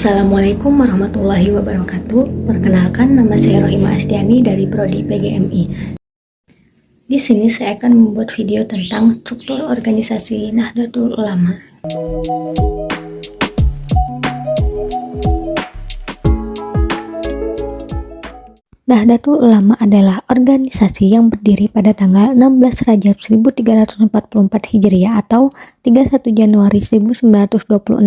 Assalamualaikum warahmatullahi wabarakatuh. Perkenalkan, nama saya Rohima Astiani dari Prodi PGMI. Di sini saya akan membuat video tentang struktur organisasi Nahdlatul Ulama. Nahdlatul Ulama adalah organisasi yang berdiri pada tanggal 16 Rajab 1344 Hijriah atau 31 Januari 1926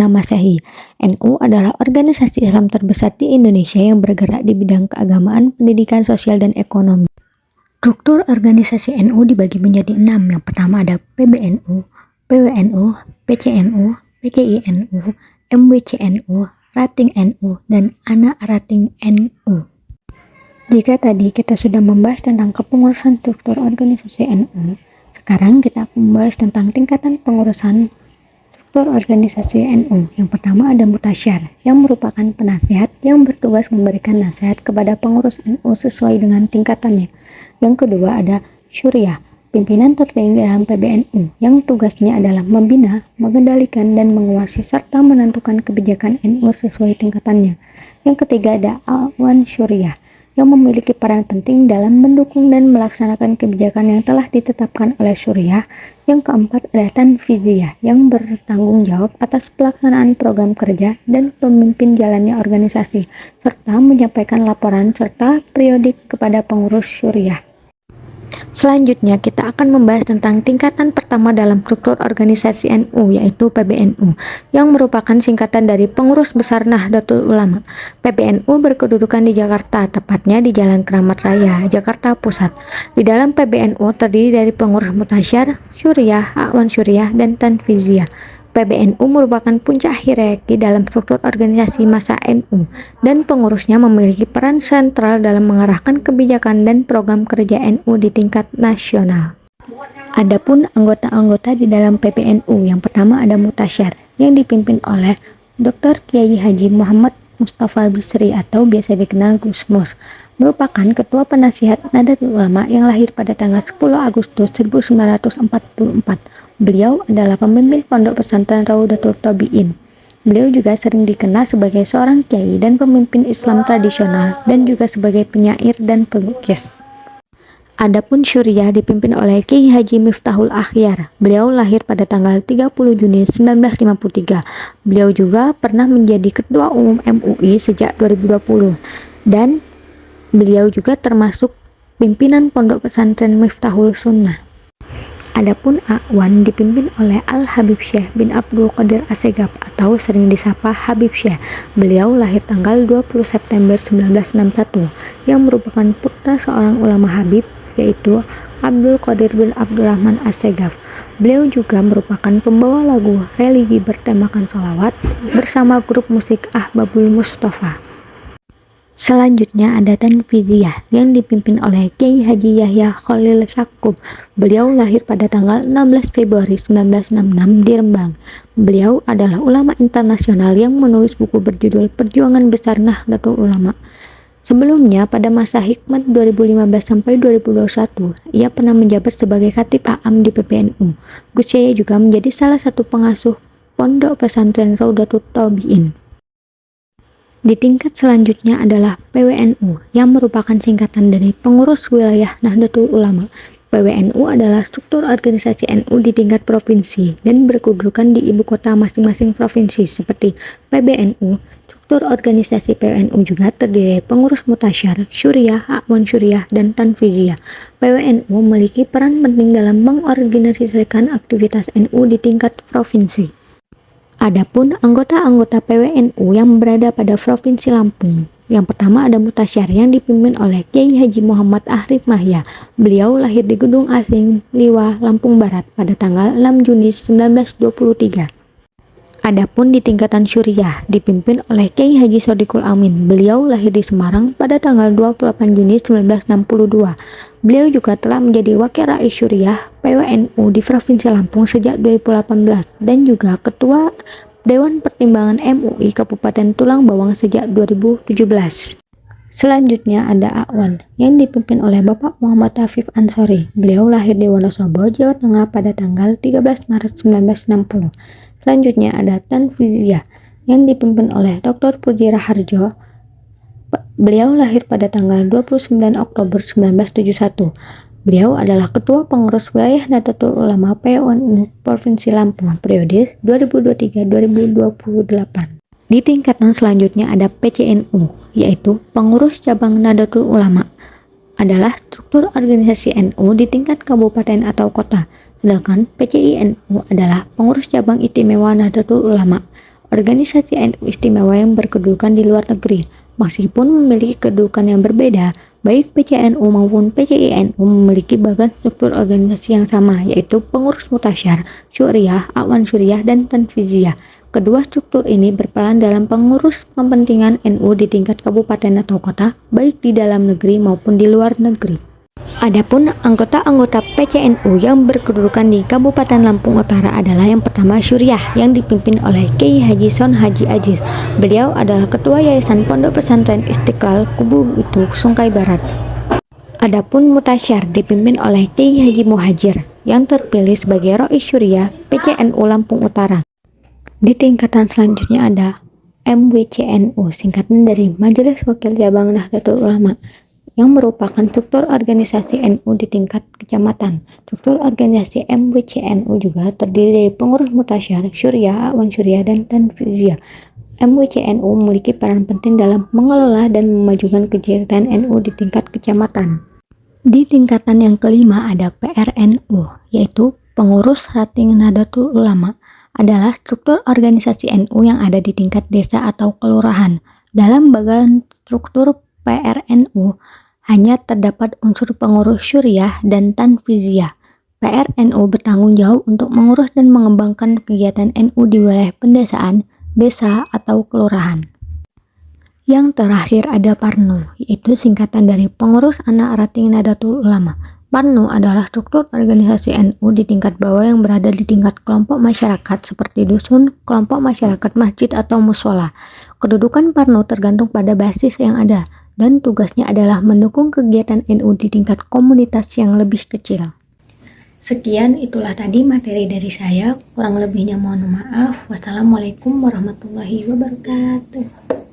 Masehi. NU adalah organisasi Islam terbesar di Indonesia yang bergerak di bidang keagamaan, pendidikan, sosial, dan ekonomi. Struktur organisasi NU dibagi menjadi 6. Yang pertama ada PBNU, PWNU, PCNU, PCINU, MWCNU, Rating NU, dan Anak Rating NU. Jika tadi kita sudah membahas tentang kepengurusan struktur organisasi NU, sekarang kita akan membahas tentang tingkatan pengurusan struktur organisasi NU. Yang pertama ada Mutasyar, yang merupakan penasihat yang bertugas memberikan nasihat kepada pengurus NU sesuai dengan tingkatannya. Yang kedua ada Syuriah, pimpinan tertinggi dalam PBNU, yang tugasnya adalah membina, mengendalikan, dan menguasai serta menentukan kebijakan NU sesuai tingkatannya. Yang ketiga ada Awan Syuriah, yang memiliki peran penting dalam mendukung dan melaksanakan kebijakan yang telah ditetapkan oleh Syuriah. Yang keempat ada Tanfiziyah, yang bertanggung jawab atas pelaksanaan program kerja dan pemimpin jalannya organisasi, serta menyampaikan laporan serta periodik kepada pengurus Syuriah. Selanjutnya kita akan membahas tentang tingkatan pertama dalam struktur organisasi NU, yaitu PBNU, yang merupakan singkatan dari Pengurus Besar Nahdlatul Ulama. PBNU berkedudukan di Jakarta, tepatnya di Jalan Keramat Raya, Jakarta Pusat. Di dalam PBNU terdiri dari pengurus Mutasyar, Syuriah, Awan Syuriah, dan Tanfiziyah. PBNU merupakan puncak hierarki dalam struktur organisasi massa NU, dan pengurusnya memiliki peran sentral dalam mengarahkan kebijakan dan program kerja NU di tingkat nasional. Adapun anggota-anggota di dalam PBNU, yang pertama ada Mutasyar, yang dipimpin oleh Dr. Kiai Haji Muhammad Mustafa Bisri atau biasa dikenal Gus Mus, merupakan ketua penasihat Nahdlatul Ulama yang lahir pada tanggal 10 Agustus 1944. Beliau adalah pemimpin pondok pesantren Raudatul Tabiin. Beliau juga sering dikenal sebagai seorang kiai dan pemimpin Islam tradisional, dan juga sebagai penyair dan pelukis. Adapun Syuriah dipimpin oleh Kiai Haji Miftahul Akhyar. Beliau lahir pada tanggal 30 Juni 1953. Beliau juga pernah menjadi Ketua Umum MUI sejak 2020, dan beliau juga termasuk pimpinan Pondok Pesantren Miftahul Sunnah. Adapun Awan dipimpin oleh Al-Habib Syekh bin Abdul Qadir Assegaf atau sering disapa Habib Syekh. Beliau lahir tanggal 20 September 1961, yang merupakan putra seorang ulama Habib, yaitu Abdul Qadir bin Abdurrahman Assegaf. Beliau juga merupakan pembawa lagu religi bertemakan sholawat bersama grup musik Ahbabul Mustafa. Selanjutnya ada Tanfiziyah, yang dipimpin oleh Kiai Haji Yahya Khalil Syakub. Beliau lahir pada tanggal 16 Februari 1966 di Rembang. Beliau adalah ulama internasional yang menulis buku berjudul Perjuangan Besar Nahdlatul Ulama. Sebelumnya, pada masa hikmat 2015 sampai 2021, ia pernah menjabat sebagai Khatib A'am di PBNU. Gus Yahya juga menjadi salah satu pengasuh Pondok Pesantren Raudatul Tabiin. Di tingkat selanjutnya adalah PWNU, yang merupakan singkatan dari Pengurus Wilayah Nahdlatul Ulama. PWNU adalah struktur organisasi NU di tingkat provinsi dan berkedudukan di ibu kota masing-masing provinsi seperti PBNU. Struktur organisasi PWNU juga terdiri dari pengurus Mutasyar, Syuriah, Awan Syuriah, dan Tanfiziyah. PWNU memiliki peran penting dalam mengorganisasikan aktivitas NU di tingkat provinsi. Adapun anggota-anggota PWNU yang berada pada Provinsi Lampung. Yang pertama ada Mutasyar, yang dipimpin oleh Kiai Haji Muhammad Ahrif Mahya. Beliau lahir di Gedung Asing Liwa, Lampung Barat pada tanggal 6 Juni 1923. Adapun di tingkatan Syuriah dipimpin oleh Kiai Haji Sodikul Amin. Beliau lahir di Semarang pada tanggal 28 Juni 1962. Beliau juga telah menjadi Wakil Rais Syuriah PWNU di Provinsi Lampung sejak 2018 dan juga Ketua Dewan Pertimbangan MUI Kabupaten Tulang Bawang sejak 2017. Selanjutnya ada Awan, yang dipimpin oleh Bapak Muhammad Afif Ansori. Beliau lahir di Wonosobo, Jawa Tengah pada tanggal 13 Maret 1960. Selanjutnya ada Tanfiziyah, yang dipimpin oleh Dr. Puji Raharjo. Beliau lahir pada tanggal 29 Oktober 1971. Beliau adalah Ketua Pengurus Wilayah Nahdlatul Ulama PUNU Provinsi Lampung periode 2023-2028. Di tingkatan selanjutnya ada PCNU, yaitu Pengurus Cabang Nahdlatul Ulama. Adalah struktur organisasi NU di tingkat kabupaten atau kota. Sedangkan PCINU adalah Pengurus Cabang Istimewa Nahdlatul Ulama, organisasi NU istimewa yang berkedudukan di luar negeri. Meskipun memiliki kedudukan yang berbeda, baik PCNU maupun PCINU memiliki bagian struktur organisasi yang sama, yaitu pengurus mutasyar, syuriah, awan syuriah, dan tanfiziyah. Kedua struktur ini berperan dalam pengurus kepentingan NU di tingkat kabupaten atau kota, baik di dalam negeri maupun di luar negeri. Adapun anggota-anggota PCNU yang berkedudukan di Kabupaten Lampung Utara adalah yang pertama Syuriah yang dipimpin oleh Kiai Haji Son Haji Aziz. Beliau adalah Ketua Yayasan Pondok Pesantren Istiqlal Kubu Itu Sungkai Barat. Adapun Mutasyar dipimpin oleh Kiai Haji Muhajir yang terpilih sebagai Rois Syuriah PCNU Lampung Utara. Di tingkatan selanjutnya ada MWCNU, singkatan dari Majelis Wakil Cabang Nahdlatul Ulama, yang merupakan struktur organisasi NU di tingkat kecamatan. Struktur organisasi MWCNU juga terdiri dari pengurus mutasyar, syuriah, awan syuriah, dan tanfiziyah. MWCNU memiliki peran penting dalam mengelola dan memajukan kegiatan NU di tingkat kecamatan. Di tingkatan yang kelima ada PRNU, yaitu Pengurus Rating Nahdlatul Ulama. Adalah struktur organisasi NU yang ada di tingkat desa atau kelurahan. Dalam bagian struktur PRNU hanya terdapat unsur pengurus syuriah dan tanfiziyah. PRNU bertanggung jawab untuk mengurus dan mengembangkan kegiatan NU di wilayah pendesaan, desa, atau kelurahan. Yang terakhir ada PARNU, yaitu singkatan dari Pengurus Anak Rating Nahdlatul Ulama. PARNU adalah struktur organisasi NU di tingkat bawah yang berada di tingkat kelompok masyarakat seperti dusun, kelompok masyarakat masjid, atau mushola. Kedudukan PARNU tergantung pada basis yang ada, dan tugasnya adalah mendukung kegiatan NU di tingkat komunitas yang lebih kecil. Sekian, itulah tadi materi dari saya. Kurang lebihnya mohon maaf. Wassalamualaikum warahmatullahi wabarakatuh.